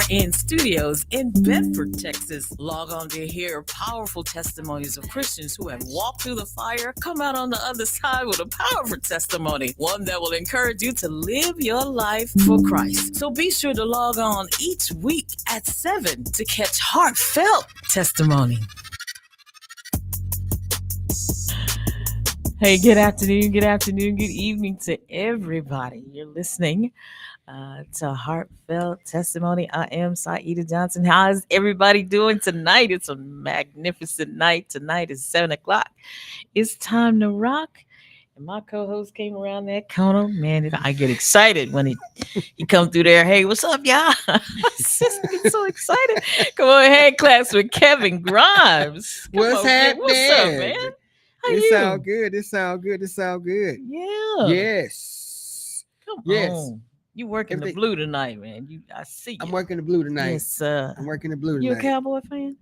in studios in Bedford, Texas. Log on to hear powerful testimonies of Christians who have walked through the fire, come out on the other side with a powerful testimony, one that will encourage you to live your life for Christ. So be sure to log on each week at 7 to catch heartfelt testimony. Hey, good afternoon, good evening to everybody. You're listening to Heartfelt Testimony. I am Saida Johnson. How is everybody doing tonight? It's a magnificent night. Tonight is 7 o'clock. It's time to rock. And my co-host came around that corner. Man, I get excited when he come through there. Hey, what's up, y'all? I get so excited. Come on, hand claps with Kevin Grimes. What's happening? What's up, man? It sound good. It sound good. Yeah. Yes. Come yes. on. You working the blue tonight, man. I see you. I'm working the blue tonight. Yes, sir. I'm working the blue tonight. You a Cowboy fan?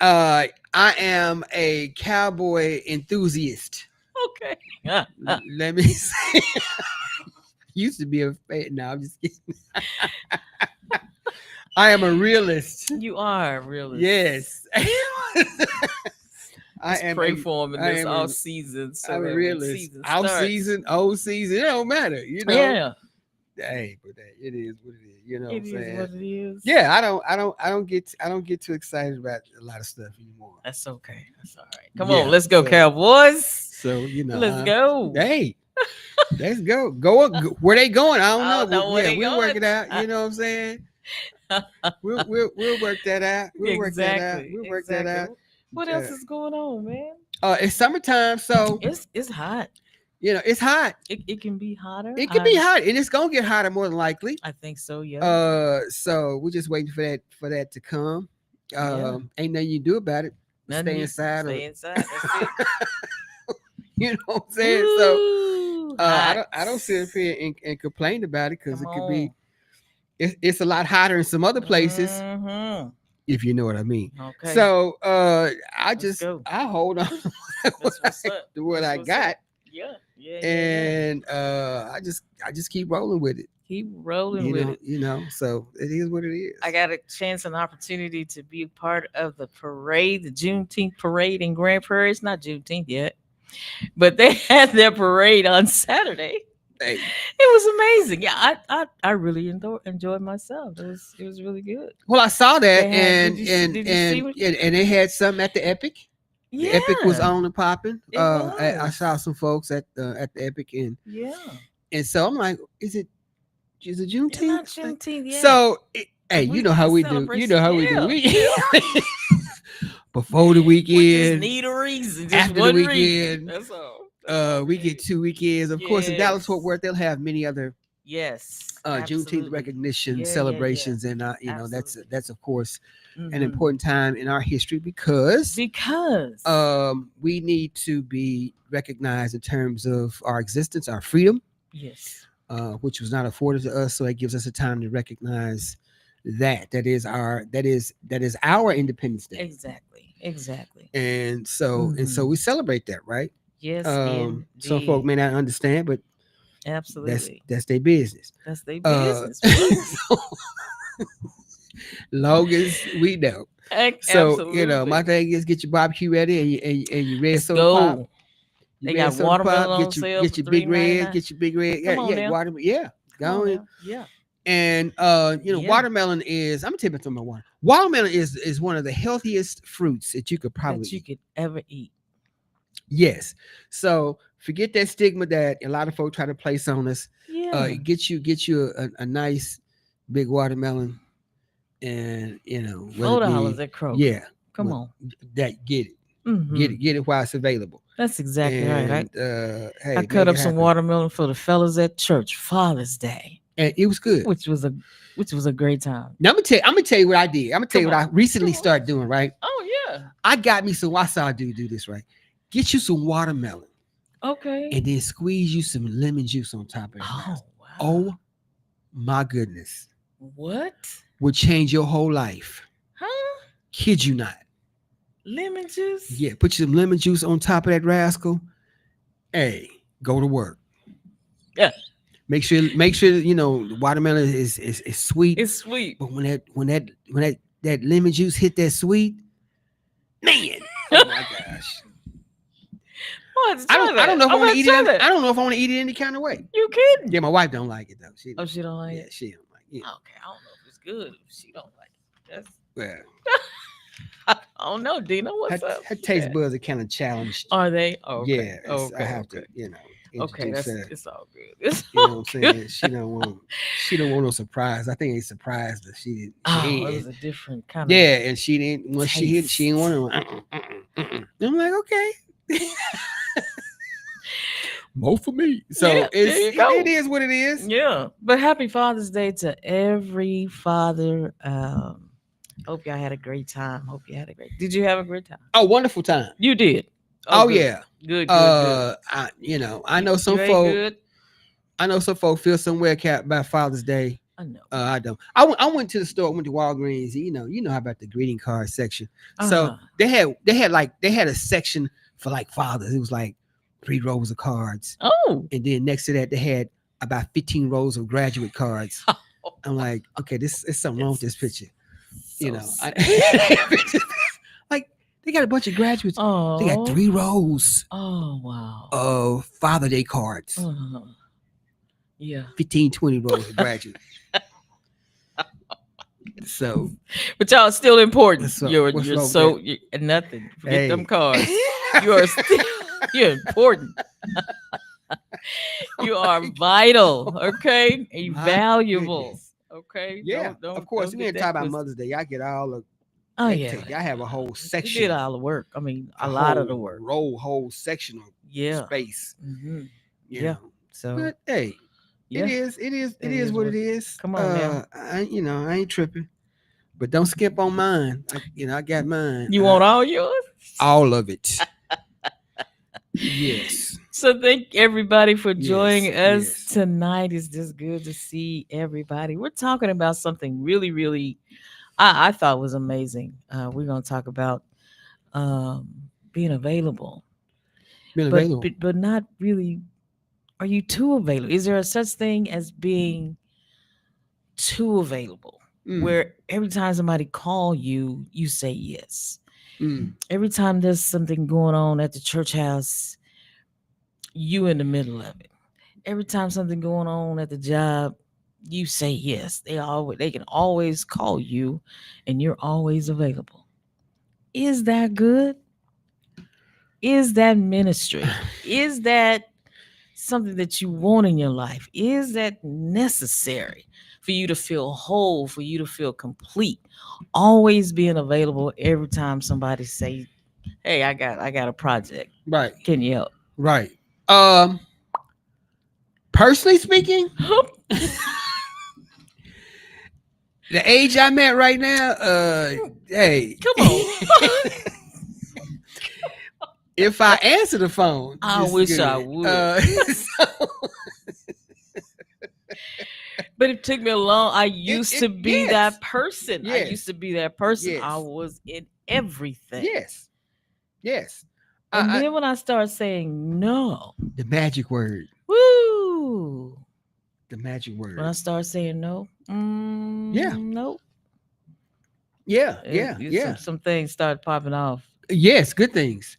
I am a Cowboy enthusiast. Okay. Let me say. Used to be a fan. No, I'm just kidding. I am a realist. You are a realist. Yes. Pray for him in this all season. So I'm a realist. Out season, old season, it don't matter. You know. Yeah. Hey, but it is what it is. You know what I'm saying? It is what it is. Yeah, I don't get too excited about a lot of stuff anymore. That's okay. That's all right. Come on, let's go, Cowboys. So let's go. Hey, let's go. Go where they going? I don't know. We'll work it out. You know what I'm saying? We'll work that out. We'll work that out. What else is going on, man? It's summertime, so it's hot. You know, it's hot. It can be hotter. It can be hot, and it's gonna get hotter more than likely. I think so. Yeah. So we're just waiting for that to come. Ain't nothing you do about it. Stay inside. Stay inside. That's it. You know what I'm saying? Ooh, so I don't sit up here and complain about it because it could be. It's a lot hotter in some other places. Mm-hmm. If you know what I mean. Okay. So I hold on to what I got. Yeah. And I just keep rolling with it. Keep rolling with it. You know, so it is what it is. I got a chance and opportunity to be part of the parade, the Juneteenth parade in Grand Prairie. It's not Juneteenth yet, but they had their parade on Saturday. Hey. It was amazing. Yeah, I really enjoyed myself. It was really good. Well, I saw that, and they had something at the Epic. Yeah. The Epic was on and popping. I saw some folks at the Epic, and so I'm like, is it Juneteenth? It's not Juneteenth, yeah. So you know how we do. You know how we do. Before the weekend, we just need a reason. Just after one the weekend, reason. That's all. We get 2 weekends. Of course, in Dallas Fort Worth, they'll have many other Juneteenth recognition celebrations, and you know that's of course an important time in our history because we need to be recognized in terms of our existence, our freedom, which was not afforded to us. So it gives us a time to recognize that is our Independence Day. Exactly. And so we celebrate that, right? Yes. Some folk may not understand, but absolutely, that's their business. That's their business. Long as we know. So you know, my thing is get your barbecue ready and you red soda pop. They got watermelon on sale. Get your big red. Get your big red. Watermelon. Yeah, go on. Yeah. And watermelon is. I'm gonna tell you about water. Watermelon is one of the healthiest fruits that you could ever eat. Yes. So forget that stigma that a lot of folks try to place on us. Yeah. Get you a nice big watermelon, and $4 at Kroger. Yeah. Come on. That get it. Mm-hmm. Get it while it's available. That's exactly right. I cut up some watermelon for the fellas at church Father's Day. And it was good. Which was a great time. Now I'm gonna tell you what I did. I'm gonna tell you what I recently started doing, right? Oh yeah. I got me some. I saw a dude do this, right? Get you some watermelon. Okay. And then squeeze you some lemon juice on top of it. Oh, wow. Oh my goodness. What? Would change your whole life. Huh? Kid you not. Lemon juice? Yeah, put you some lemon juice on top of that rascal. Hey, go to work. Yeah. Make sure the watermelon is sweet. It's sweet. But when that lemon juice hit that sweet, man, oh my gosh. I don't know if I want to eat it. I don't know if I want to eat it any kind of way. You kidding? Yeah, my wife don't like it though. She don't like it. Yeah, she don't like it. Okay, I don't know if it's good if she don't like it. That's well. I don't know, Dina. What's up? Her taste buds are kind of challenged. Are they? Oh, okay. Yeah. I have to, Okay, it's all good. It's you know what I'm saying? She don't want no surprise. I think they surprised her. She it was a different kind of. Yeah, and she didn't. When she didn't want to. I'm like, okay. More for me. So it is what it is. Yeah. But happy Father's Day to every father. Hope y'all had a great time. Did you have a great time? Oh, wonderful time. You did. Oh yeah. Good. I know some folk. I know some folk feel some way about Father's Day. I know. I don't. I went to the store. Went to Walgreens. You know how about the greeting card section. So they had a section for like fathers. It was like 3 rows of cards. Oh. And then next to that, they had about 15 rows of graduate cards. I'm like, okay, this is something wrong with this picture. Like they got a bunch of graduates. Oh. They got 3 rows. Oh wow. Of Father Day cards. Yeah. 15, 20 rows of graduates. So, but y'all still important. You're nothing. Forget them cards. You're important. You are vital. Okay, and valuable. Goodness. Okay. Yeah. Of course, we didn't talk about Mother's Day. I get all of. Oh yeah. I have a whole section. You did all the work. I mean, a lot of the work. Whole section of space. Mm-hmm. Yeah. So. But hey. Yeah. It is what it is. Come on now. I ain't tripping. But don't skip on mine. I got mine. You want all yours? All of it. Yes. So thank everybody for joining us tonight. It's just good to see everybody. We're talking about something really, really, I thought was amazing. We're going to talk about being available. But not really. Are you too available? Is there a such thing as being too available? Where every time somebody call you, you say yes. Every time there's something going on at the church house, you in the middle of it. Every time something going on at the job, you say yes. They can always call you, and you're always available. Is that good? Is that ministry? Is that something that you want in your life? Is that necessary for you to feel whole, for you to feel complete? Always being available every time somebody say, "Hey, I got a project. Right. Can you help?" Right. Personally speaking, the age I'm at right now, hey, come on. If I answer the phone, I wish I would. But it took me a long. I used to be that person. Yes. I used to be that person. Yes. I was in everything. Yes. And then when I start saying no, the magic word. Woo. The magic word. When I start saying no, nope. Yeah. Some things start popping off. Yes, good things.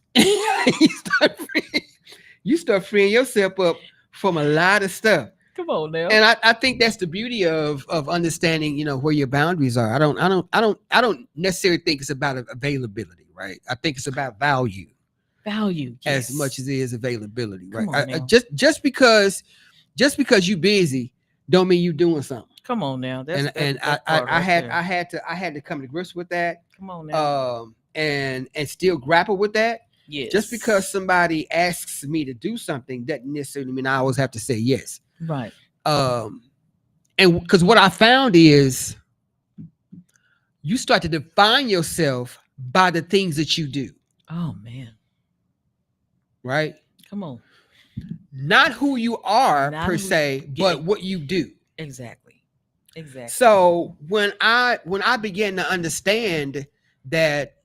You start freeing yourself up from a lot of stuff. Come on now. And I think that's the beauty of understanding, where your boundaries are. I don't necessarily think it's about availability, right? I think it's about value. Value, yes. As much as it is availability, right? Just because you're busy don't mean you're doing something. Come on now. I had to come to grips with that. Come on now. And still grapple with that. Yes. Just because somebody asks me to do something doesn't necessarily mean I always have to say yes. Right. And because what I found is you start to define yourself by the things that you do. Oh man. Right? Come on. Not who you are per se, but what you do. Exactly. So when I began to understand that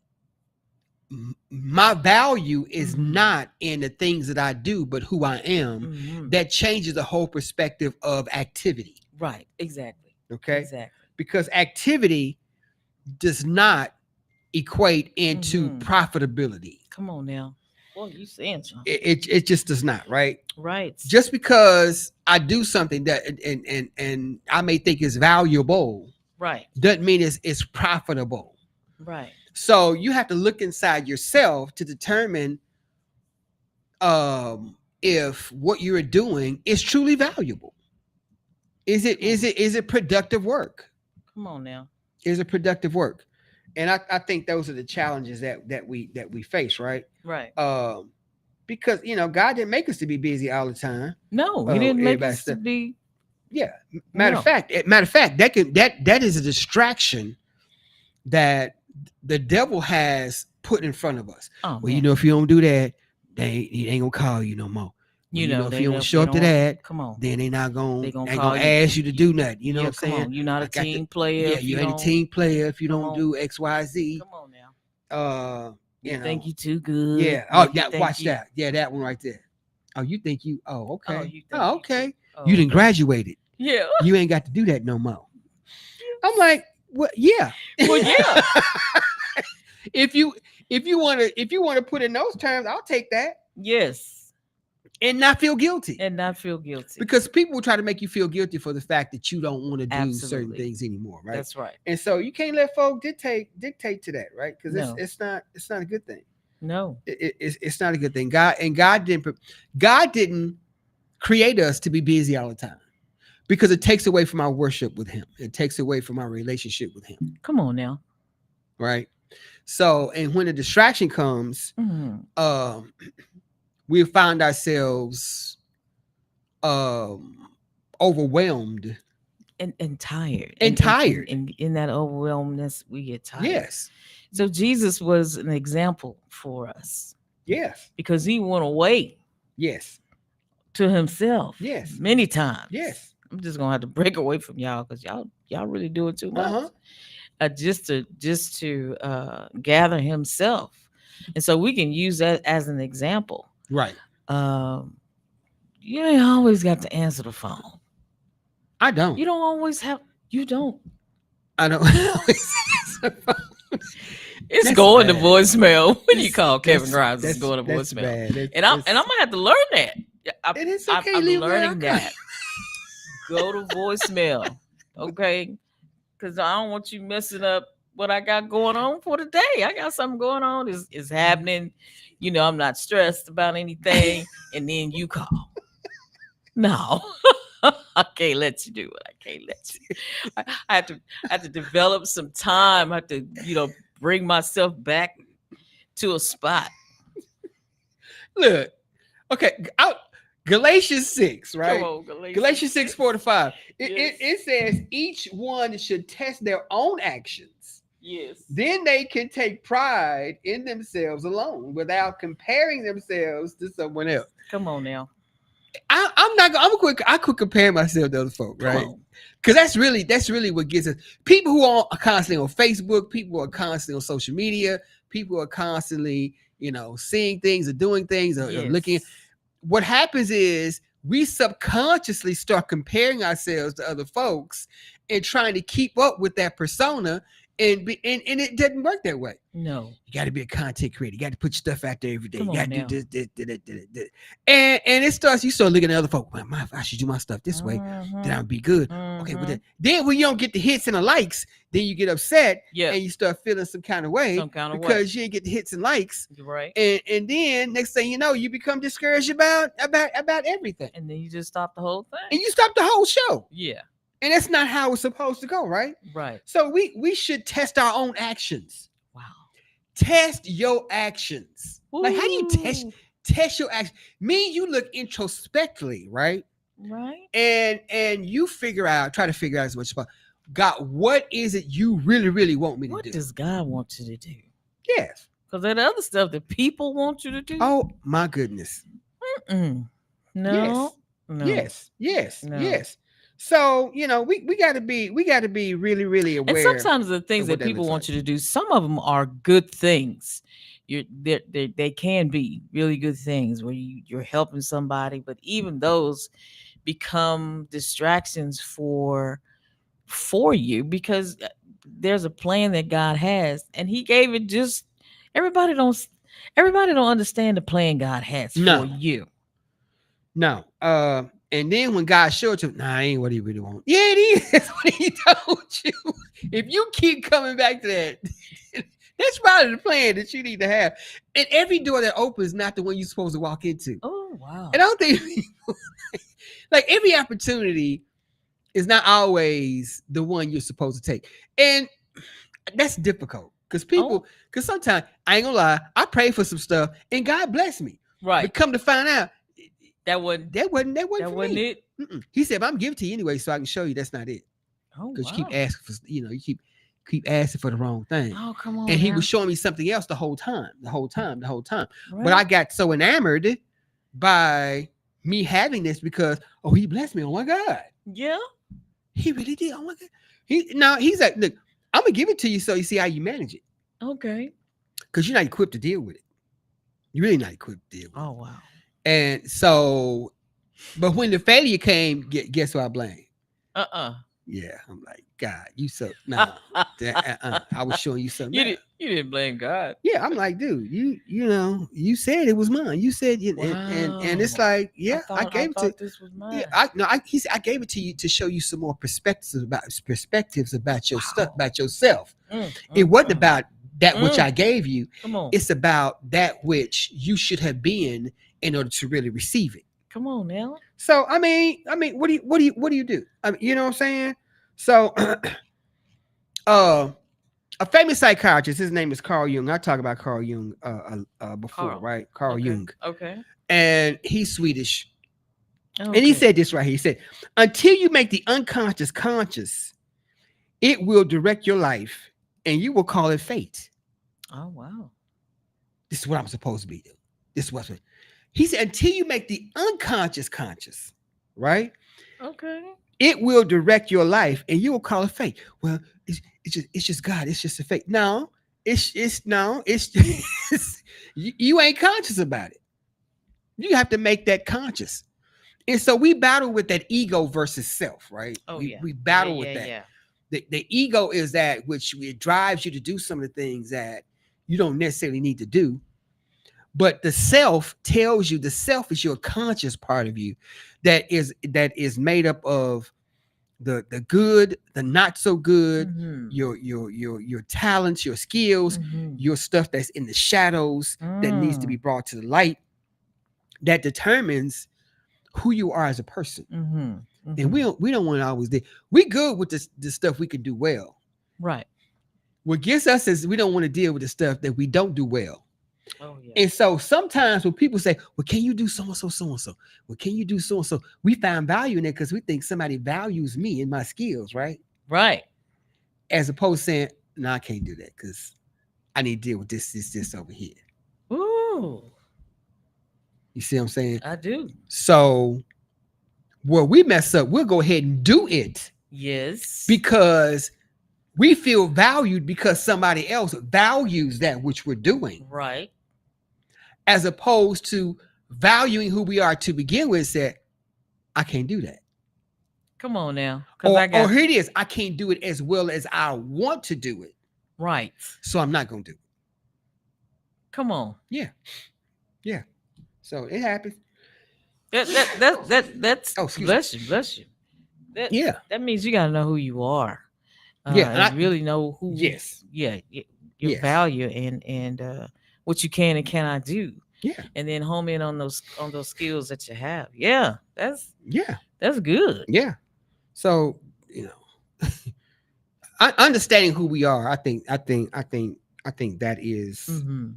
my value is Mhm. not in the things that I do, but who I am. Mhm. That changes the whole perspective of activity. Right. Exactly. Okay. Exactly. Because activity does not equate into Mhm. profitability. Come on now. Boy, you saying something. It just does not, right? Right. Just because I do something that and I may think is valuable Right. doesn't mean it's profitable. Right. So you have to look inside yourself to determine if what you're doing is truly valuable. Is it productive work? Come on now. Is it productive work? And I think those are the challenges that we face, right? Right. Um, because God didn't make us to be busy all the time. No, he didn't make Everybody us to stuff. be. Yeah. No. Matter of fact, that is a distraction that the devil has put in front of us. Oh Well, man. if you don't do that, he ain't gonna call you no more. Well, if you don't show They up to don't. that, Come on. then they not They gonna gonna they ain't call gonna you. ask you to do nothing. You know what Yeah. I'm Come saying? on. You're not a I got team player yeah, if you you ain't a don't. team player if you Come don't on. do XYZ. Come on now. Uh, You think you too good? yeah. Yeah. Oh, You yeah. think Watch you. that. Yeah, that one right there. Oh, you think you? Oh, Oh, okay. you think Oh, you too. okay. You Oh, didn't okay. graduated. Yeah. You ain't got to do that no more. I'm like, what? Yeah. Well, yeah. if you if you want to put in those terms, I'll take that Yes. and not feel guilty. And not feel guilty. Because people will try to make you feel guilty for the fact that you don't want to do certain Absolutely. things anymore, right? That's right. And so you can't let folk dictate to that, right? Because No. it's not a good thing. No. It's not a good thing. God didn't create us to be busy all the time because it takes away from our worship with Him. It takes away from our relationship with Him, Come on now. right? So, and when the distraction comes, Mm-hmm. um, we find ourselves overwhelmed And tired. and tired. And in that overwhelmness, we get tired. Yes, So Jesus was an example for us yes, because he went away yes, to himself yes, many times. yes. I'm just gonna have to break away from y'all because y'all really doing too much. Uh-huh. Just to gather himself, and so we can use that as an example. Right. Um, you ain't always got to answer the phone. I don't. You don't always have. You don't. I don't. It's That's going to bad. voicemail when you That's- call Kevin that's- Grimes. It's that's- going to that's voicemail, bad. That's- and I'm that's- gonna have to learn that. And it's okay, I'm leave it learning out. that. Go to voicemail, okay? Because I don't want you messing up what I got going on for the day. I got something going on. Is happening. I'm not stressed about anything, and then you call. No, I can't let you do it. I can't let you. I have to develop some time. I have to, bring myself back to a spot. Look, okay, Galatians 6, right? Come on, Galatians 6, 4 to 5. Yes. It says each one should test their own actions. Yes. Then they can take pride in themselves alone without comparing themselves to someone else. Come on now. I could compare myself to other folk, right? Because that's really what gets us. People who are constantly on Facebook, people who are constantly on social media, people who are constantly, seeing things or doing things or looking. What happens is we subconsciously start comparing ourselves to other folks and trying to keep up with that persona, and it doesn't work that way. No. You got to be a content creator. You got to put your stuff out there every day. Come You got on to do this. And you start looking at other folks. Well, I should do my stuff this way. Then I'll be good. Okay, but then when you don't get the hits and the likes, then you get upset and you start feeling some kind of way because you didn't get the hits and likes. Right. And then next thing you know, you become discouraged about everything. And then you just stop the whole thing. And you stop the whole show. Yeah. And that's not how it's supposed to go, right? Right. So we should test our own actions. Wow. Test your actions. Ooh. Like, how do you test your actions? You look introspectively, right? Right. And you try to figure out as much as possible. God, what is it you really, really want me to do? What does God want you to do? Yes. Because that other stuff that people want you to do. Oh my goodness. No. Yes. No. Yes. No. Yes. So, we gotta be really, really aware. And sometimes the things that people want you to do, some of them are good things. they can be really good things where you're helping somebody, but even those become distractions for you because there's a plan that God has, and He gave it. Just everybody don't everybody don't understand the plan God has for No, you. no. And then when God showed you, nah, ain't what he really wants. Yeah, it is what he told you. If you keep coming back to that, that's probably the plan that you need to have. And every door that opens is not the one you're supposed to walk into. Oh wow. And I don't think like every opportunity is not always the one you're supposed to take. And that's difficult Oh, because sometimes I ain't gonna lie, I pray for some stuff and God bless me. right. But come to find out, That wasn't that wasn't that for wasn't me. it. He said, "But I'm giving to you anyway, so I can show you that's not it." Oh Because you keep wow. asking for, you keep asking for the wrong thing. Oh come on And he was now. showing me something else the whole time. But Right. I got so enamored by me having this because he blessed me. Oh my God, Yeah. he really did. Oh my God, he's like, look, I'm gonna give it to you so you see how you manage it Okay. because you're not equipped to deal with it. You're really not equipped to deal with it. Oh wow. And so, but when the failure came, guess who I blame? Uh-uh. Yeah, I'm like, God, you so nah. I was showing you something else. You didn't blame God. Yeah, I'm like, dude, you said it was mine. You said and it's Wow. like, yeah, I I gave it to. thought this was Yeah, mine. I no, I he said I gave it to you to show you some more perspectives about your stuff, Wow. about yourself. It wasn't Mm. about that which Mm. I gave you. Come on. It's about that which you should have been in order to really receive it. Come on now. So what do you do? I mean, you know what I'm saying? So uh a famous psychiatrist, his name is Carl Jung. I talked about Carl Jung before, Carl. right? Carl Okay. Jung. Okay. And he's Swedish. And he Okay. said this right here. He said, until you make the unconscious conscious, it will direct your life and you will call it fate. Oh wow. This is what I'm supposed to be doing. This is what he said, until you make the unconscious conscious, right? Okay. It will direct your life and you will call it fate. Well, it's just God. It's just a fate. No, it's no, it's you ain't conscious about it. You have to make that conscious. And so we battle with that ego versus self, right? Oh We yeah. we Yeah, battle yeah, with that. yeah. The ego is that which it drives you to do some of the things that you don't necessarily need to do. But the self tells you, the self is your conscious part of you that is made up of the good, the not so good, Mhm. your talents, your skills, Mhm. your stuff that's in the shadows that needs to be Mm. brought to the light, that determines who you are as a person. Mhm. And we Mhm. don't want to always do. We good with the stuff we can do well. Right. What gets us is we don't want to deal with the stuff that we don't do well. Oh yeah. And so sometimes when people say, well, can you do so and so, so and so? Well, can you do so and so? We find value in it because we think somebody values me and my skills, right? Right. As opposed to saying, no, I can't do that because I need to deal with this over here. Ooh. You see what I'm saying? I do. So where we mess up, we'll go ahead and do it Yes. because we feel valued because somebody else values that which we're doing, Right. as opposed to valuing who we are to begin with. Said, I can't do that. Come on now. Cause I Or got here it is, I can't do it as well as I want to do it. right. So I'm not gonna do it. Come on. Yeah. Yeah. So it happens. That's Oh, excuse me. bless you, bless you. That Yeah. that means you gotta know who you are. Yeah. And And really know who yes. yeah, your Yes. value and what you can and cannot do. Yeah. And then home in on those skills that you have. Yeah, Yeah. that's good. Yeah. So, understanding who we are, I think that is Mm-hmm.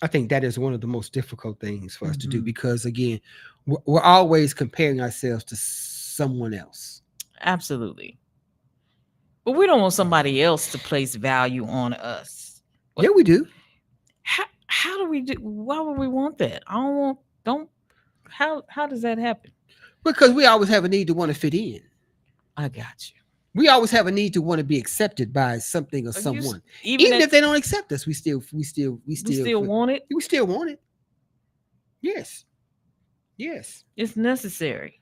I think that is one of the most difficult things for us to do Mm-hmm. because again, we're always comparing ourselves to someone else. Absolutely. But we don't want somebody else to place value on us. Yeah, What we do. how do we do why would we want that? I don't how does that happen? Because we always have a need to want to fit in. I got you. We always have a need to want to be accepted by something or someone. Even if they don't accept us, we still want it. We still want it. Yes. Yes. It's necessary.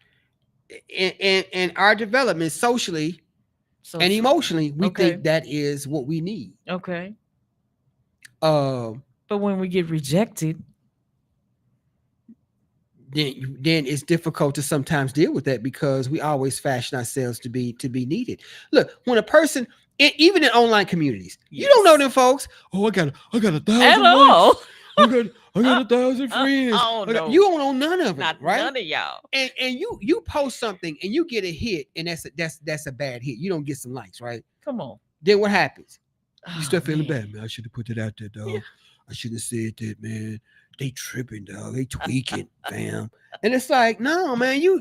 And our development socially and emotionally, we think that is what we need. Okay. But when we get rejected, then it's difficult to sometimes deal with that because we always fashion ourselves to be needed. Look, when a person, even in online communities, you don't know them folks. Oh, I got 1,000 likes. I got 1,000 friends. You don't know none of them, right? None of y'all. And you post something and you get a hit, and that's a bad hit. You don't get some likes, right? Come on. Then what happens? You start feeling bad, man. I should have put it out there, dog. Yeah. I should have said that, man. They tripping, dog. They tweaking, fam. And it's like, no, man. No,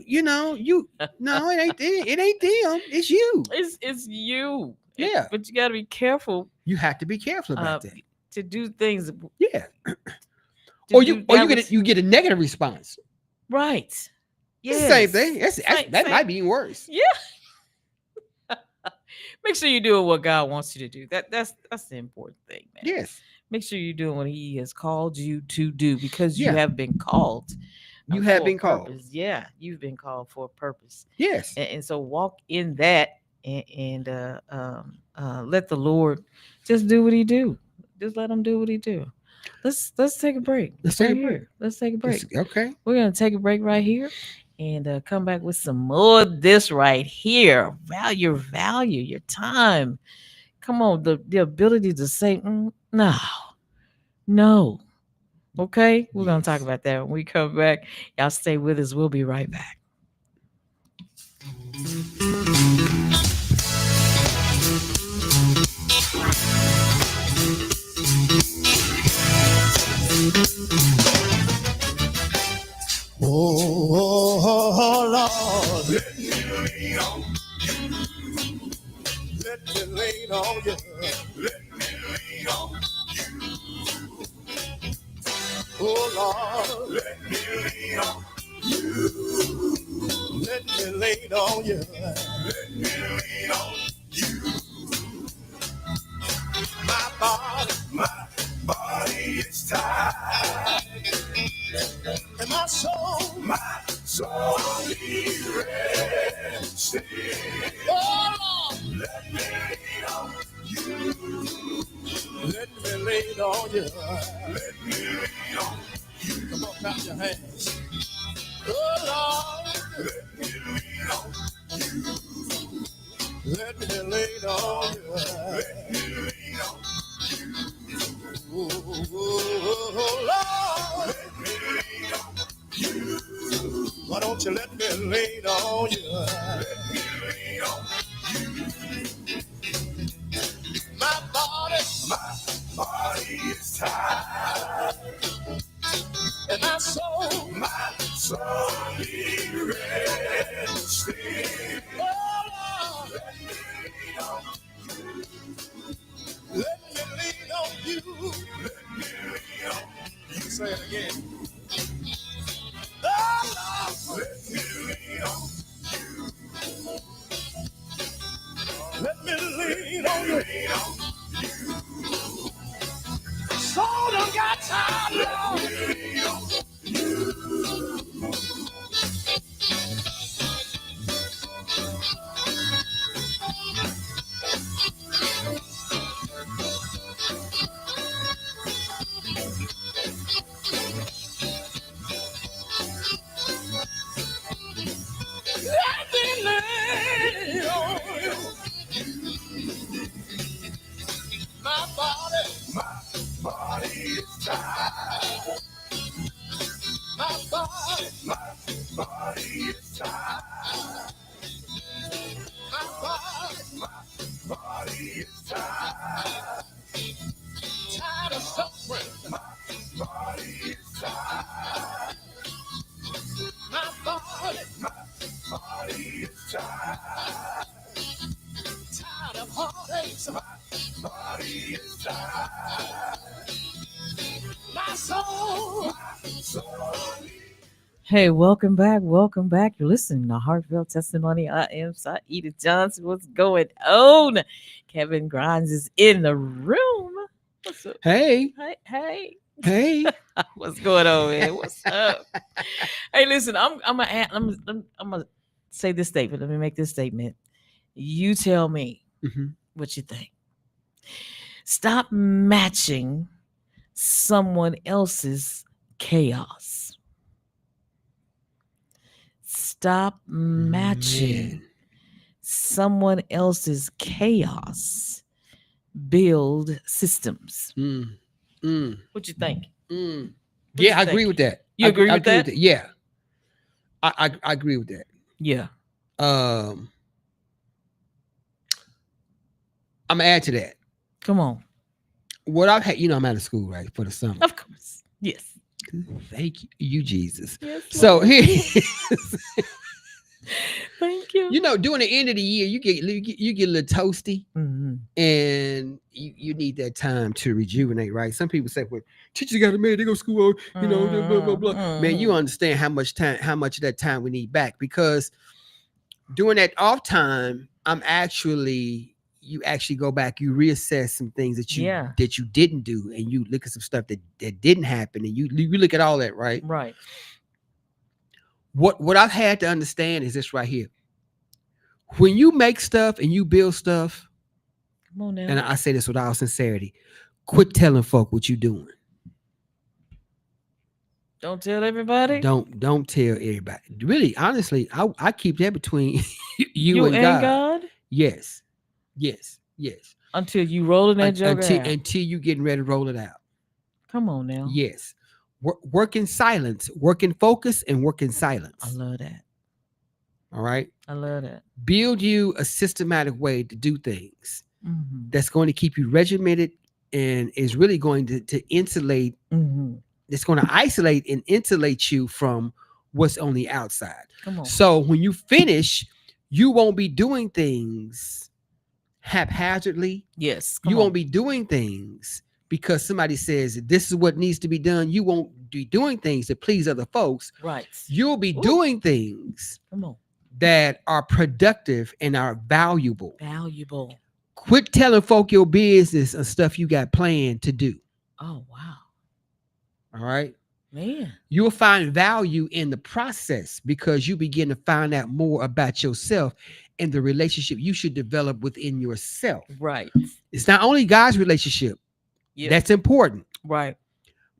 it ain't them. It ain't them. It's you. It's you. Yeah. But you got to be careful. You have to be careful about that. To do things. Yeah. You get a negative response. Right. Yeah. Same thing. That might be even worse. Yeah. Make sure you're doing what God wants you to do. That's the important thing, man. Yes. Make sure you're doing what He has called you to do because you have been called. You have been called. Yeah, you've been called for a purpose. Yes. And so walk in that and let the Lord just do what He do. Just let Him do what He do. Let's take a break. Let's take a break. Let's take a break. Okay. We're gonna take a break right here. And come back with some more of this right here. Value your time. Come on, the ability to say no. Okay, we're gonna talk about that when we come back. Y'all stay with us. We'll be right back. Oh, Lord, let me lean on you. Let me lean on you. Let me lean on you. Oh, Lord, let me lean on you. Let me lean on you. Let me lean on you. My body is tired. And my soul is resting. Oh, Lord, let me lean on you. Let me lean on you. Let me lean on you. Come on, clap your hands. Oh, Lord, let me lean on you. Let me lean on you. Let me lean on you. Oh, Lord, let me lean on you. Why don't you let me lean on you? Let me lean on you. My body is tired. And my soul is resting. Oh, Lord, let me lean on you. Let me lean on you. Let me lean on you. Say it again. Oh, Lord, let me lean on you. Let me lean on you. Soul done got tired, Lord. Let me lean on you. My body is tired. My body is tired. My body is tired. Tired of suffering. My body is tired. My body is tired. Tired of heartaches. My body is tired. My soul. Hey, welcome back. Welcome back. You're listening to Heartfelt Testimony. I am Saida Johnson. What's going on? Kevin Grimes is in the room. What's up? Hey, Hey, hey. hey. What's going on, man? What's up? Hey, listen, I'm gonna say this statement. Let me make this statement. You tell me what you think. Stop matching someone else's chaos. Stop matching someone else's chaos. Build systems. What you think? Yeah, I agree with that. You agree with that? Yeah, I agree with that. Yeah. I'm gonna add to that. Come on. What I've had, I'm out of school right for the summer. Of course. Yes. Thank you, Jesus. Yes, so here, thank you. During the end of the year, you get a little toasty, and you need that time to rejuvenate, right? Some people say, "Well, teachers got to man, they go to school, blah blah blah." Man, you understand how much of that time we need back, because during that off time, you actually go back, you reassess some things that you didn't do, and you look at some stuff that didn't happen, and you look at all that, right? Right. What I've had to understand is this right here. When you make stuff and you build stuff, come on now. And I say this with all sincerity, quit telling folk what you're doing. Don't tell everybody. Don't tell everybody. Really, honestly, I keep that between you and God. Yes. Until you rolling that joke out. Until you getting ready to roll it out. Come on now. Yes. Work in silence, work in focus, and work in silence. I love that. All right. I love that. Build you a systematic way to do things that's going to keep you regimented, and is really going to insulate. It's going to isolate and insulate you from what's on the outside. Come on. So when you finish, you won't be doing things haphazardly. Yes. You won't be doing things because somebody says this is what needs to be done. You won't be doing things to please other folks. Right. You'll be doing things that are productive and are valuable. Quit telling folk your business and stuff you got planned to do. Oh, wow. All right. Man. You'll find value in the process because you begin to find out more about yourself and the relationship you should develop within yourself. Right. It's not only God's relationship. That's important. Right.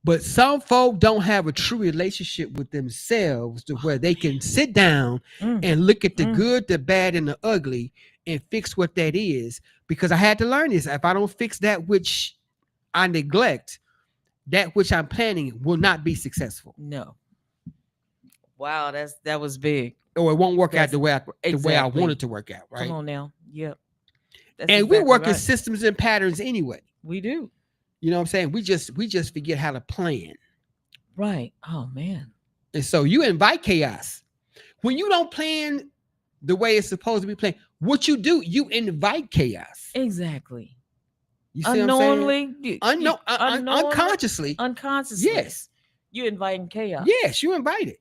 But some folk don't have a true relationship with themselves to where they can sit down and look at the good, the bad, and the ugly and fix what that is. Because I had to learn this. If I don't fix that which I neglect, that which I'm planning will not be successful. No. Wow, that was big. Or it won't work out the way I want it to work out, right? Come on now. Yep. And we work in systems and patterns anyway. We do. You know what I'm saying? We just forget how to plan. Right. Oh man. And so you invite chaos. When you don't plan the way it's supposed to be planned, what you do, you invite chaos. Exactly. You see unknowingly, what I'm saying? Unconsciously. Yes. You're inviting chaos. Yes, you invite it.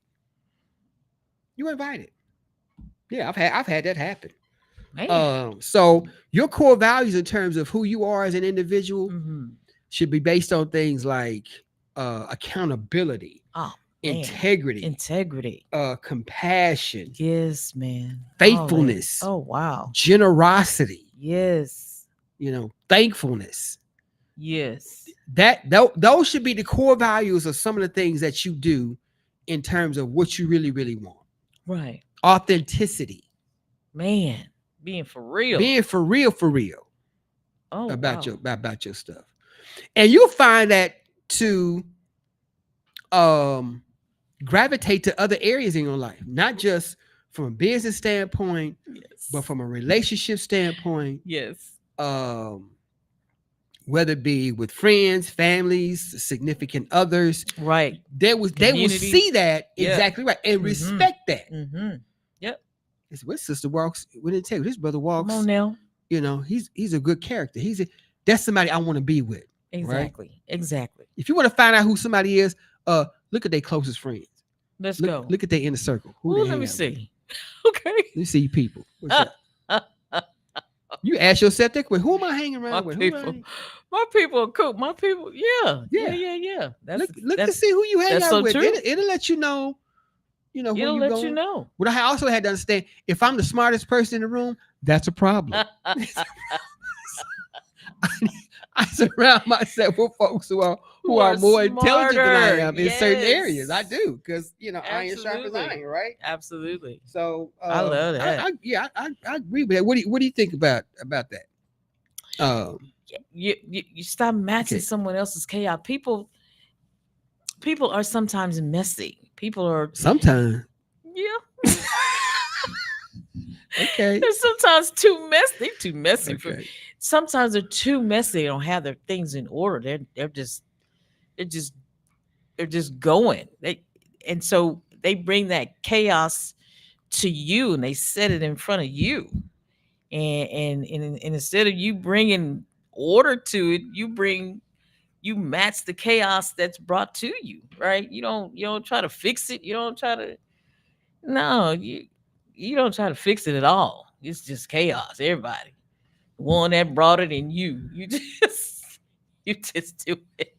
Yeah, I've had that happen. So your core values in terms of who you are as an individual should be based on things like accountability, integrity, compassion, yes, man, faithfulness, wow, generosity, yes, thankfulness, yes. Those should be the core values of some of the things that you do in terms of what you really, really want. Right. Authenticity, man, being for real. About your stuff. And you'll find that to gravitate to other areas in your life, not just from a business standpoint, but from a relationship standpoint. Yes. Whether it be with friends, families, significant others. Right. They will see that exactly right and respect that. Yep. It's what sister walks with integrity. This brother walks. Come on now. He's a good character. That's somebody I want to be with. Exactly. Right? Exactly. If you want to find out who somebody is, look at their closest friends. Let's go. Look at their inner circle. Who Ooh, they let me have. see. Okay. Let me see people. What's that? You ask yourself that question. Who am I hanging around My with? people. My people are cool. My people, yeah. Yeah. Look to see who you hang that's out so with. true. It'll let you know, who It'll you let going. you know. What I also had to understand, if I'm the smartest person in the room, that's a problem. I surround myself with folks who are more smarter. intelligent than I am in certain Yes. areas. I do, because iron sharpens iron, right? Absolutely. So I love that. I agree with that. What do you think about that? You stop matching someone else's chaos. People are sometimes messy. People are sometimes. Yeah. Okay. They're sometimes too messy. They're too messy for. Okay. Sometimes they're too messy. They don't have their things in order. They're just going. And so they bring that chaos to you, and they set it in front of you. And instead of you bringing order to it, you match the chaos that's brought to you, right? You don't try to fix it. You don't try to. No, you don't try to fix it at all. It's just chaos. Everybody, the one that brought it, and you just do it.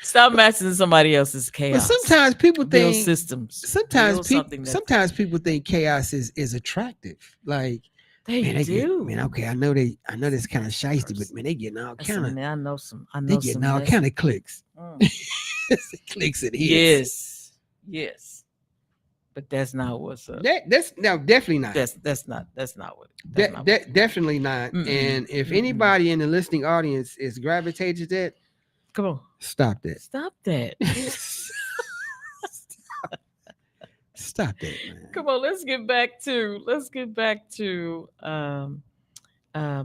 Stop matching somebody else's chaos. But sometimes people build think systems. Sometimes people think chaos is attractive. Like they do. Okay, I know this kind of shiesty, but man, they getting all kind of. I know some. They getting all kind of clicks. Clicks and hits. Yes. But that's not what's up. That's no, definitely not. That's not what. Definitely not. And if anybody in the listening audience is gravitated to that, come on, stop that. Stop that. Stop that, man. Come on, let's get back to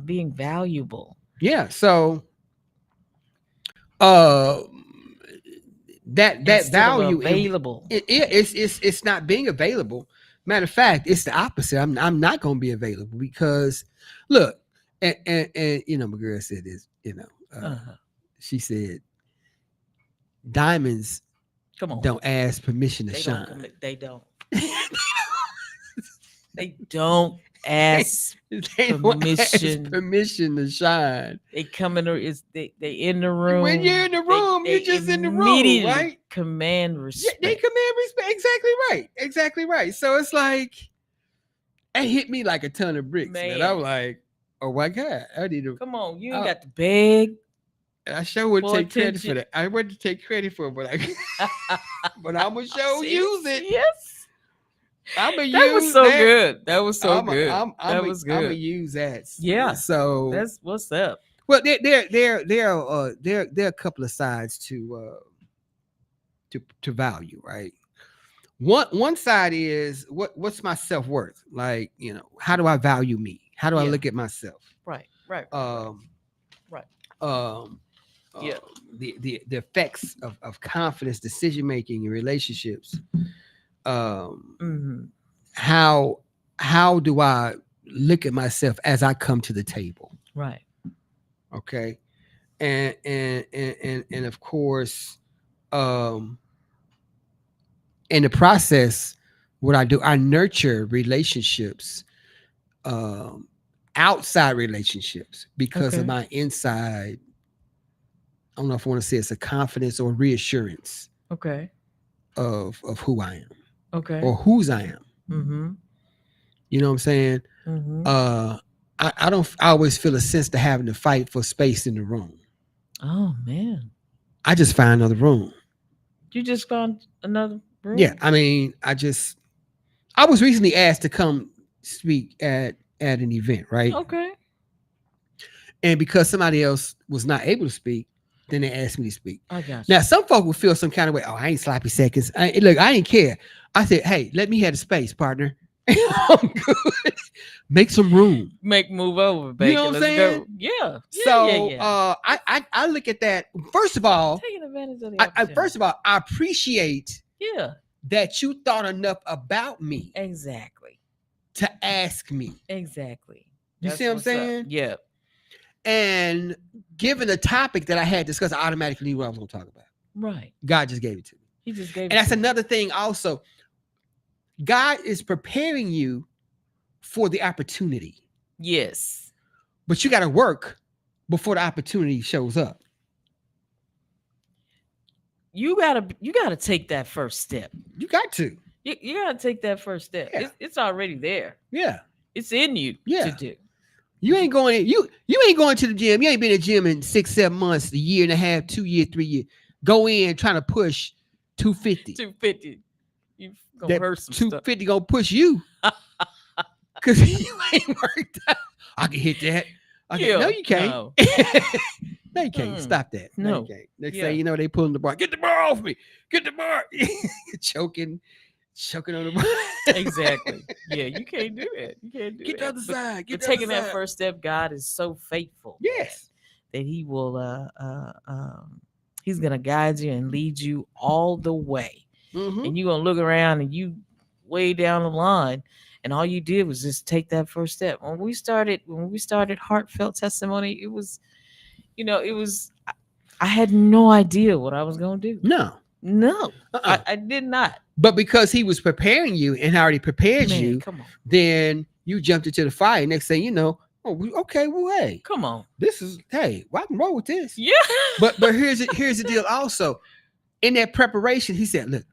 being valuable. Yeah. So, that Instead value of available. It's not being available. Matter of fact, it's the opposite. I'm not going to be available because look, and my girl said this. She said, diamonds don't ask permission to shine. They don't. They don't ask permission to shine. They come in they in the room. When you're in the room, you're just in the room, right? Command respect. Yeah, they command respect. Exactly right. So it's like it hit me like a ton of bricks, man. I'm like, oh my God, I need to come on. You ain't got to beg. I sure would take credit for that. I wouldn't take credit for it, but but I'm gonna use it. Yes. That was so good. That was so good. That was good. I'm gonna use that. Yeah. So that's what's up. Well, there are a couple of sides to value, right? One side is what's my self-worth? Like, how do I value me? How do I look at myself? Right. The effects of confidence, decision making, and relationships. How do I look at myself as I come to the table? Right. Okay. And of course, in the process, what I do, I nurture relationships, outside relationships, because of my inside. I don't know if I want to say it's a confidence or reassurance. Okay. Of who I am. Okay. Or whose I am. Mm-hmm. You know what I'm saying? Mm-hmm. I always feel a sense to having to fight for space in the room. Oh man. I just find another room. You just found another room? Yeah. I mean, I was recently asked to come speak at an event, right? Okay. And because somebody else was not able to speak, then they asked me to speak. I got you. Now, some folk will feel some kind of way. Oh, I ain't sloppy seconds. Look, I ain't care. I said, hey, let me have the space, partner. I'm good. Make some room. Move over, baby. You know what I'm saying? Go. Yeah. So I look at that. First of all, taking advantage of the first of all, I appreciate that you thought enough about me. Exactly. To ask me. Exactly. You see what I'm saying? Up. Yeah. And given the topic that I had discussed, I automatically knew what I was going to talk about. Right. God just gave it to me. He just gave And that's another thing also. God is preparing you for the opportunity. Yes. But you got to work before the opportunity shows up. You gotta take that first step. You got to. You gotta take that first step. Yeah. It's already there. Yeah. It's in you to do. You ain't going. You ain't going to the gym. You ain't been in the gym in 6-7 months, a year and a half, 2 years, 3 years. Go in trying to push 250. 250. You gonna hurt some 250 gonna push you because you ain't worked out. I can hit that. No, you can't. No, no you can't. Stop that. No, you can't. Next thing you know, they pulling the bar. Get the bar off me. Get the bar. choking on the bar. Exactly. Yeah, you can't do that. You can't do Get the other side. But taking that first step, God is so faithful. Yes. That He will. He's gonna guide you and lead you all the way. Mm-hmm. And you're gonna look around and you way down the line, and all you did was just take that first step. When we started Heartfelt Testimony, it was I had no idea what I was gonna do. No, I did not. But because He was preparing you and already prepared you, then you jumped into the fire. Next thing you know, okay, well, hey, come on, I can roll with this. Yeah. But here's the deal. Also, in that preparation, He said, "Look,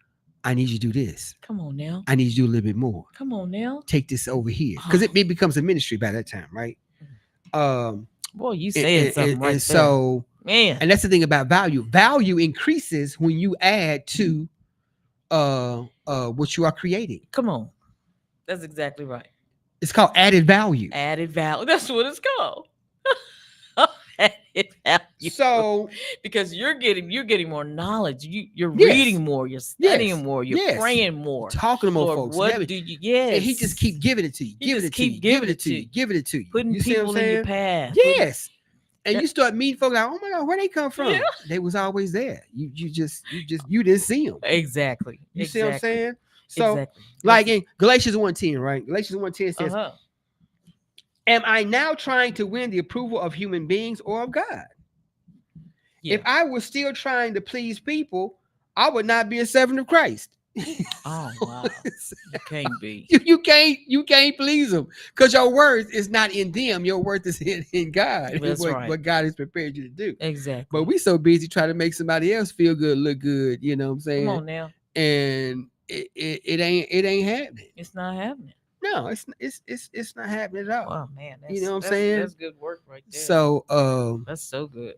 I need you to do this. Come on now. I need you to do a little bit more. Come on now. Take this over here." Because it becomes a ministry by that time, right? Boy, you saying something right there. So, man. And that's the thing about value. Value increases when you add to what you are creating. Come on. That's exactly right. It's called added value. Added value. That's what it's called. Added value. So because you're getting more knowledge. You're reading more. You're studying more. You're praying more. Talking to more folks. What do you? Yes. And He just keep giving it to you. Giving it to you. Putting people in your path. Yes. And you start meeting folks like, oh my God, where they come from? Yeah. They was always there. You didn't see them. Exactly. You see what I'm saying? So like in Galatians 1:10, right? Galatians 1:10 says, am I now trying to win the approval of human beings or of God? Yeah. If I was still trying to please people, I would not be a servant of Christ. Oh wow. You can't be. You can't please them because your worth is not in them. Your worth is in God. That's right. What God has prepared you to do. Exactly. But we so busy trying to make somebody else feel good, look good. You know what I'm saying? Come on now. And it ain't happening. It's not happening. No, it's not happening at all. Oh man, you know what I'm saying? That's good work right there. So that's so good.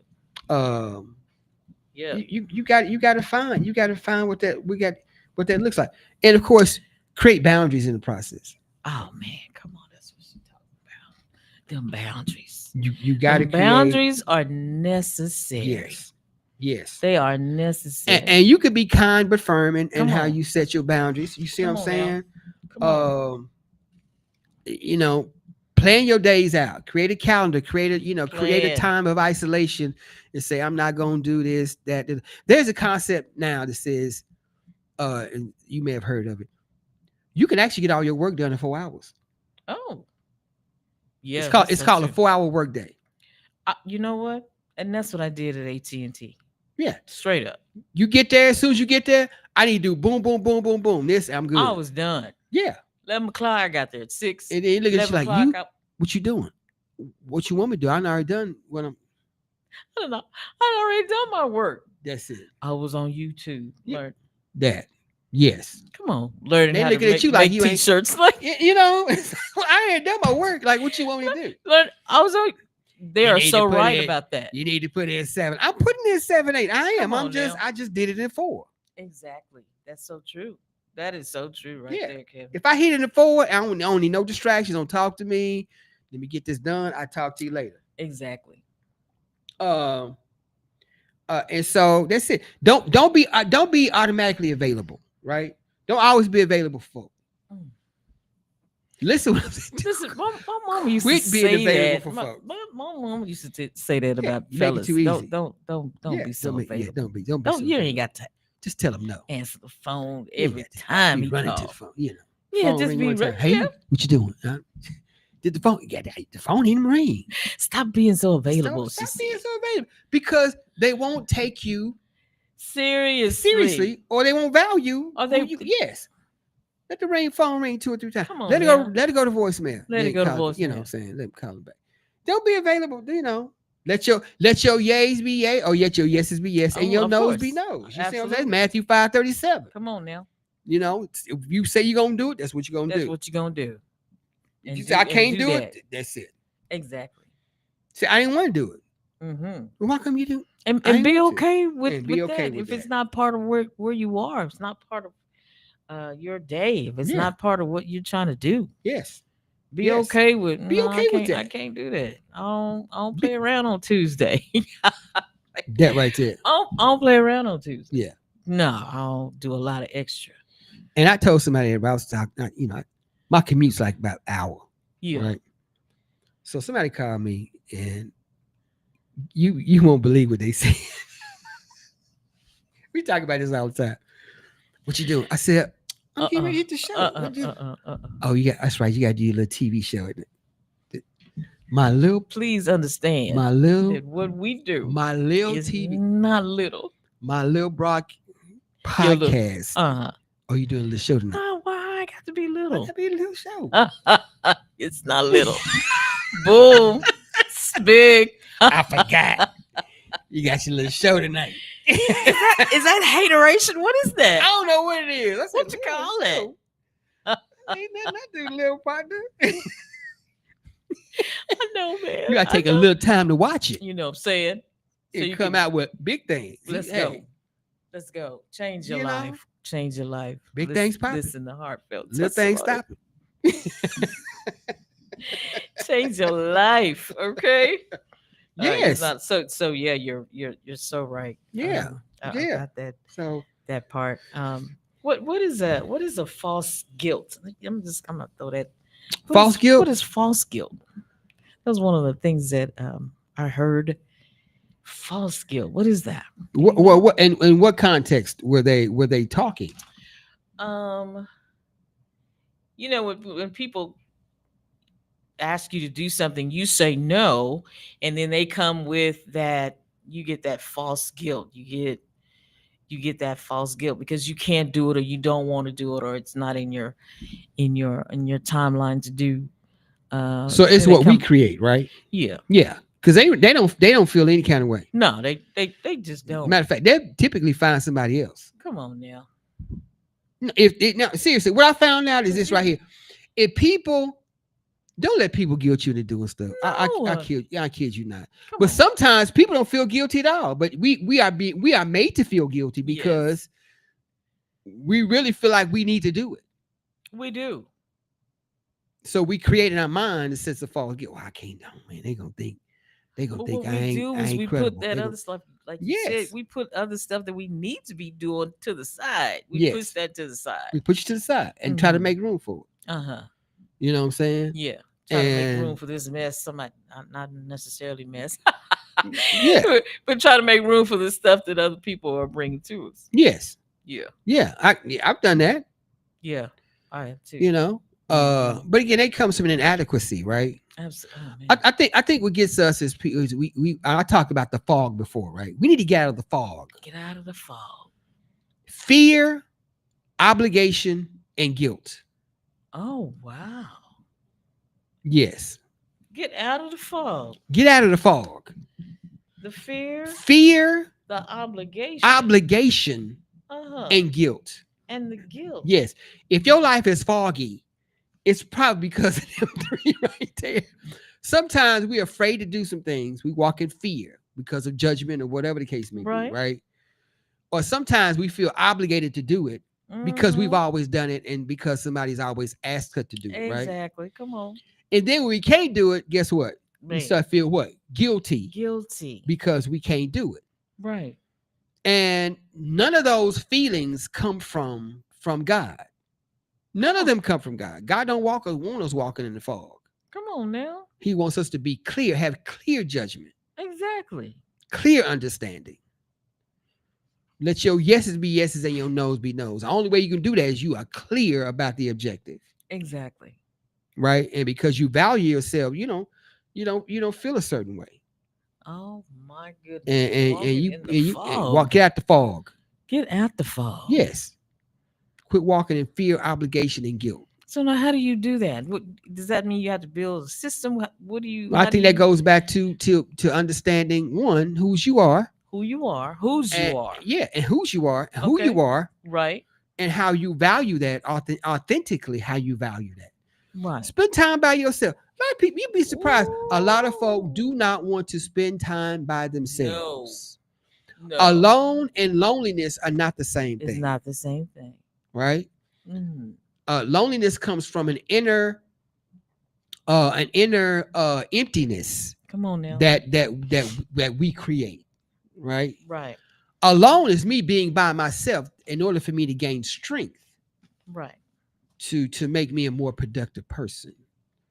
Yeah, you got to find what that looks like, and of course create boundaries in the process. Oh man, come on, that's what you're talking about. Them boundaries. You got to boundaries are necessary. Yes, they are necessary. And you could be kind but firm in how you set your boundaries. You see what I'm saying? You know, plan your days out. Create a calendar. Create a time of isolation and say, I'm not going to do this, that. There's a concept now that says, and you may have heard of it. You can actually get all your work done in 4 hours. Oh, yeah. It's called a 4-hour work day. You know what? And that's what I did at AT&T. Yeah, straight up. You get there. As soon as you get there, I need to do boom, boom, boom, boom, boom. This, I'm good. I was done. Yeah. 11 o'clock, I got there at 6. And then you look at you like, what you doing? What you want me to do? I already done what I'm. I don't know. I already done my work. That's it. I was on YouTube. Learn that. Yes. Come on, learning how to make t-shirts. Like I ain't done my work. Like, what you want me to do? I was on. They are so right about that. You need to put in 7. I'm putting in 7, 8. I am. I just did it in 4. Exactly. That's so true. That is so true right there, Kevin. If I hit it in 4, I don't need no distractions. Don't talk to me. Let me get this done. I talk to you later. Exactly. And so that's it. Don't be automatically available, right? Don't always be available for. Listen, my mom used to say that. My mom used to say that about fellas. Too easy. Don't be so available. Don't be. You ain't got to. Just tell him no. Answer the phone every time he running to the phone. Yeah, just be running. Hey, what you doing? Huh? Did the phone? Yeah, the phone didn't ring. Stop being so available. Stop being so available because they won't take you Seriously. Or they won't value Are who they? you. Yes. Let the phone ring 2 or 3 times. Come on Let it go. now. Let it go to voicemail. Let it Then go to call it. You know what I'm voicemail. saying? Let him call it back. Don't be available. Let your yays be yay, or yet your yeses be yes, and Oh, your of no's be course. no's. You see what I'm saying? Absolutely. Matthew 5:37. Come on now. If you say you're gonna do it, that's what you're gonna That's do. what you're gonna do. If you And say I can't do do that. it, that's it. Exactly. Say I didn't want to do it. Mm-hmm. Well, why come you do? I And ain't be want to. okay And be with okay that. with If it's that. not part of where you are, if it's not part of your day, if it's Yeah. not part of what you're trying to do, Yes. be Yes. okay with Be no, okay with I that. can't do that. I don't Be, play around on Tuesday. that right there. I don't play around on Tuesday. Yeah. No, I don't do a lot of extra. And I told somebody about stock. My commute's like about an hour. Yeah. Right. So somebody called me, and you won't believe what they say. We talk about this all the time. What you doing? I said, I'm getting ready to hit the show. Oh, yeah, that's right. You got to do your little TV show. My little, Please understand my little, that what we do my little is TV, not little. my little broad Your little, podcast. uh-huh. Oh, you doing a little show tonight? Oh, why I got to be I little? got to be a little show. It's not little. Boom. It's big. I forgot. You got your little show tonight. Is that hateration? What is I that? don't know what it is. I said, What you call it? Ain't nothing I do, little partner. I know, man. You got to take a little time to watch it. You know what I'm saying? So And you come can, out with big things. let's go. Let's go. Change your life. Change your life. Big things popping. Listen to heartfelt Little things testimony. stopping. Change your life, okay? Yes. So yeah, you're so right. Yeah. I Yeah. got that So that part. What is a false guilt? I'm gonna throw that. False guilt? What is false guilt? That was one of the things that I heard. False guilt. What is that? what in what context were they talking? Um, when people ask you to do something, you say no, and then they come with that. You get that false guilt. You get that false guilt because you can't do it, or you don't want to do it, or it's not in your timeline to do. So it's what we create, right? Yeah. Yeah. Because they don't feel any kind of way. No, they just don't. Matter of fact, they typically find somebody else. Come on now. Now seriously, what I found out is this right here. If people don't let people guilt you into doing stuff. No. I kid you not. But sometimes people don't feel guilty at all. But we are made to feel guilty because we really feel like we need to do it. We do. So we create in our mind a sense of false guilt. Well, I can't. Oh man, they gonna think what I ain't. We do I is ain't we credible. put that other stuff, like you said, we put other stuff that we need to be doing to the side. We push that to the side. We push it to the side and try to make room for it. You know what I'm saying? Yeah. Try to make room for this mess. Somebody not necessarily mess. Yeah. But try to make room for the stuff that other people are bringing to us. Yes. Yeah. Yeah. I've done that. Yeah. I have too. You know. But again, it comes from an inadequacy, right? Absolutely. I think what gets us is I talked about the fog before, right? We need to get out of the fog. Get out of the fog. Fear, obligation, and guilt. Oh wow. Yes. Get out of the fog. Get out of the fog. The fear. The obligation. And guilt. And the guilt. Yes. If your life is foggy, it's probably because of them three right there. Sometimes we're afraid to do some things. We walk in fear because of judgment or whatever the case may be, right? Or sometimes we feel obligated to do it because we've always done it and because somebody's always asked us to do it, right? Exactly. Come on. And then when we can't do it, guess what? We start to feel what? Guilty. Because we can't do it. Right. And none of those feelings come from God. None of them come from God. God don't want us walking in the fog. Come on now. He wants us to be clear, have clear judgment. Exactly. Clear understanding. Let your yeses be yeses and your no's be no's. The only way you can do that is you are clear about the objective. Exactly. Right? And because you value yourself, you don't feel a certain way. Oh my goodness. And Walking you in and the you fog. get out the fog. Get out the fog. Yes. Quit walking in fear, obligation, and guilt. So now, how do you do that? What does that mean? You have to build a system. What do you? Well, I How do think that you? goes back to understanding one whose you are, Who you are? Whose and you are? yeah, and whose you are, and who Okay. you are, Right. and how you value that authentically. How you value that. Right. Spend time by yourself. A lot of people, you'd be surprised. A lot of folk do Ooh. not want to spend time by No. themselves. No. Alone and loneliness are not the same It's thing, not the same thing. right? Mm-hmm. Loneliness comes from an inner emptiness Come on now. that we create, right? Right. Alone is me being by myself in order for me to gain strength Right. to make me a more productive person.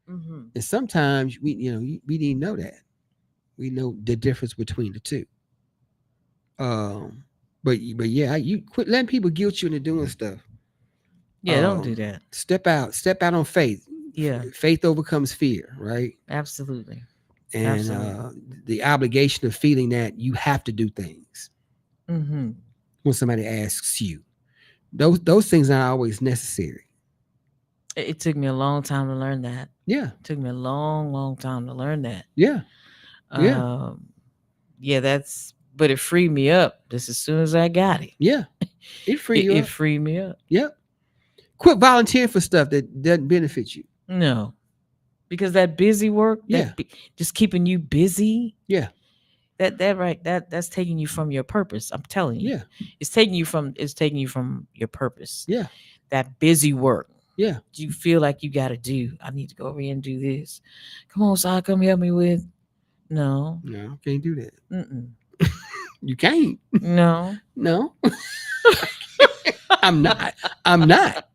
Mm-hmm. And sometimes we didn't know that. We know the difference between the two. But yeah, you quit letting people guilt you into doing stuff. Yeah. Don't do that. Step out on faith. Yeah. Faith overcomes fear, right? Absolutely. And Absolutely. the obligation of feeling that you have to do things Mm-hmm. when somebody asks you. Those things aren't always necessary. It took me a long time to learn that. Yeah, It took me a long, long time to learn that. yeah, yeah, Um, yeah, but it freed me up just as soon as I got it. yeah. It free you It up. freed me up. Yeah. Quit volunteering for stuff that doesn't benefit you. No, because that busy work, Yeah, just keeping you busy, yeah, that's taking you from your purpose. I'm telling you, yeah, it's taking you from your purpose. yeah, That busy work. yeah. You feel like you got to do. I need to go over here and do this. Come on, Si, come help me with. No. No, can't do that. Mm-mm. You can't. No. No. I'm not. I'm not.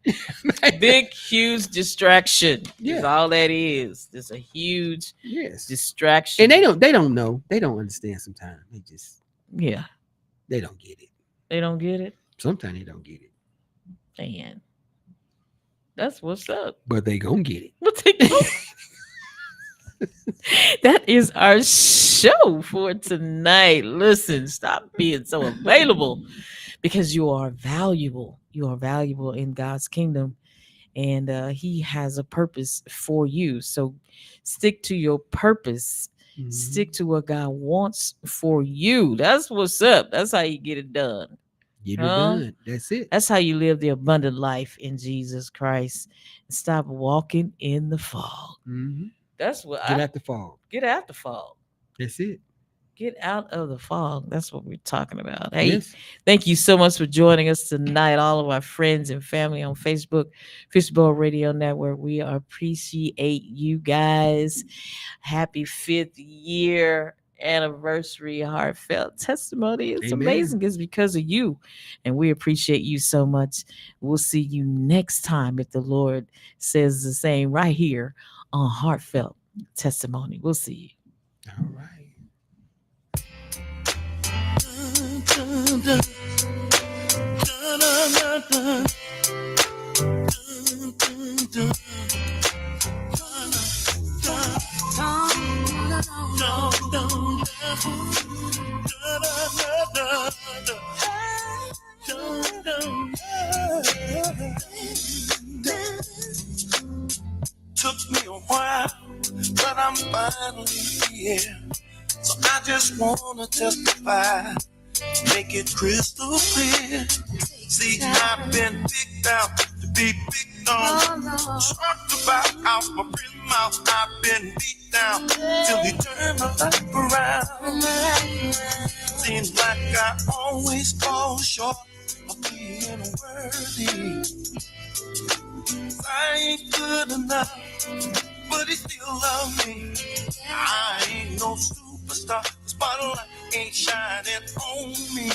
Big, huge distraction. Yeah. Is all that is. It's a huge distraction. And they don't know. They don't understand sometimes. Yeah. They don't get it. They don't get it. Sometimes they don't get it. Man. That's what's up. But they gonna get it. But they go. That is our show for tonight. Listen, stop being so available because you are valuable. You are valuable in God's kingdom, and He has a purpose for you. So stick to your purpose. Mhm. Stick to what God wants for you. That's what's up. That's how you get it done. Get it done. That's it. That's how you live the abundant life in Jesus Christ. Stop walking in the fog. Mm-hmm. That's what Get out the fog. Get out the fog. That's it. Get out of the fog. That's what we're talking about. Hey, Yes. Thank you so much for joining us tonight, all of our friends and family on Facebook, Fishbowl Radio Network. We appreciate you guys. Happy 5th year anniversary heartfelt testimony. It's Amen. amazing. It's because of you, and we appreciate you so much. We'll see you next time if the Lord says the same right here on Heartfelt Testimony. We'll see you. All right. Took me a while, but I'm finally here. So I just wanna testify, make it crystal clear. See, I've been picked out to be picked on. Talked about out my friend's mouth. I've been beat down till he turned my life around. Seems like I always fall short of being worthy. I ain't good enough, but he still loves me. I ain't no superstar, the spotlight ain't shining on me.